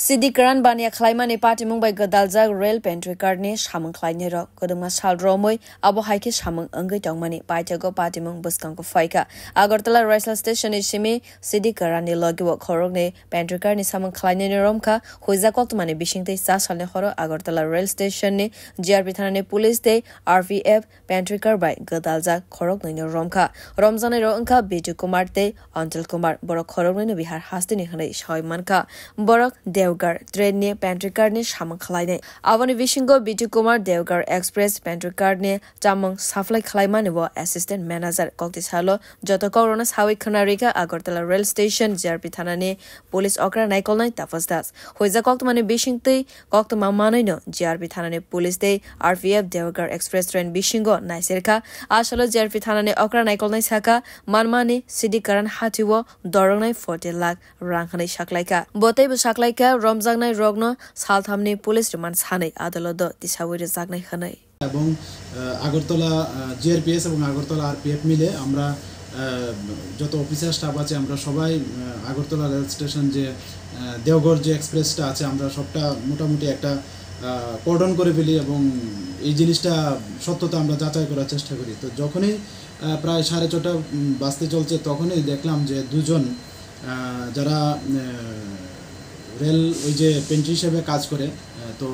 Sidi Karan Bania Klaimani Party Mumbai Gadaljak Rail Pantry Card ni Shamang Klaine Rock Koduma Saldromoy Abo Haiki Shamang Angai Tongmani Paitago Party Mung Buskanko Faika Agartala Rail Station is Shimi Sidi Karan ni Logiwa Korogne Pantry Card ni Samang Klaine Romka Huiza Koktumani Bishingte Sasal Horo Agartala Rail Station ni GRP Thane Police Day RVF Pantry Card by Gadaljak Korogne Romka Romzane Ronka Biju Kumar Day Antil Kumar Borok Korogne Bihar Hastini Hane Shoymanka Borok Devgar train ne pantry card ne shamang khlaine avani vishingo Biju Kumar Devgar Express pantry card ne chamang saflai khlaima ne bo assistant manager kokti salo joto corona hawi khanarika Agartala rail station GRP thana ne police okra naikol nai tafasdas hoiza koktmane bishingte koktma manai no GRP thana ne police de RVF Devgar Express train bishingo naiserka asalo GRP thana ne okra naikol nai saka manmane Sidi Karan hatiwo dorong nai 40 lakh ranghanai saklaika botei bu saklaika Romjangnai Rogno Salthamni Police Remand Sanai Adalodo Tisawiri Zagnai Hanai এবং Agartala GRPS এবং Agartala RPF মিলে আমরা যত officer staff আছে আমরা সবাই Agartala rail station যে দেওঘর যে এক্সপ্রেসটা আছে আমরা সবটা মোটামুটি একটা কর্ডন করে ফেলি এবং এই জিনিসটা সত্যতা আমরা যাচাই করার চেষ্টা করি তো যখনই প্রায় 4:30 বাজতে চলছে তখনই দেখলাম যে দুজন যারা রেল ওই যে পেন্ট্রি হিসেবে কাজ করে তো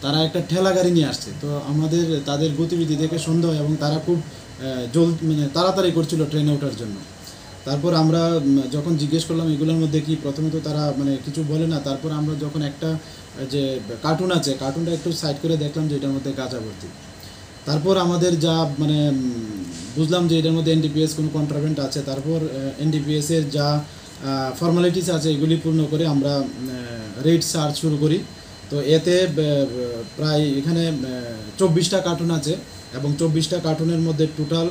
তারা একটা ঠেলা গাড়ি নিয়ে আসছে তো আমাদের তাদের গতিবিধি দেখে সন্দেহ এবং তারা খুব মানে তাড়াতাড়ি করছিল ট্রেনে ওঠার জন্য তারপর আমরা যখন জিজ্ঞেস করলাম এগুলোর মধ্যে কি প্রথমে তো তারা মানে কিছু বলে না তারপর আমরা যখন একটা যে কার্টুন আছে কার্টুনটা একটু সাইড করে দেখলাম যে এটার মধ্যে গাঁজা ভর্তি তারপর আমাদের যা মানে বুঝলাম যে এটার মধ্যে এনডিপিএস কোনো কন্ট্রাভেন্ট আছে তারপর এনডিপিএস এর যা ফর্মালিটিস আছে এগুলি পূর্ণ করে আমরা রেড সার্চ শুরু করি তো এতে প্রায় এখানে 24টা কার্টুন আছে এবং 24টা কার্টুনের মধ্যে টোটাল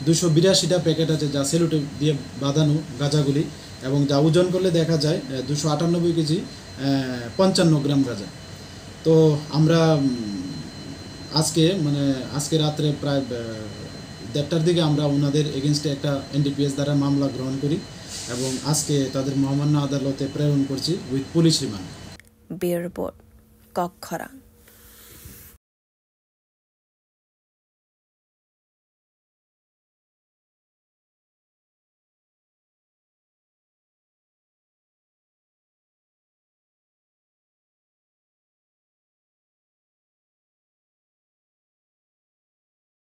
282টা প্যাকেট আছে যা সেলুটে দিয়ে বাঁধানো গাঁজাগুলি এবং যা ওজন করলে দেখা যায় 298 কেজি 55 গ্রাম গাঁজা তো আমরা আজকে রাত্রে প্রায় 1:30টার দিকে আমরা ওনাদের এগেইনস্টে একটা এনডিপিএস দ্বারা মামলা গ্রহণ করি এবং আজকে তাদের মহামান্য আদালতে প্রেরণ করছি উইথ পুলিশ রিমান্ড বিয়ার রিপোর্ট কক্ষরা।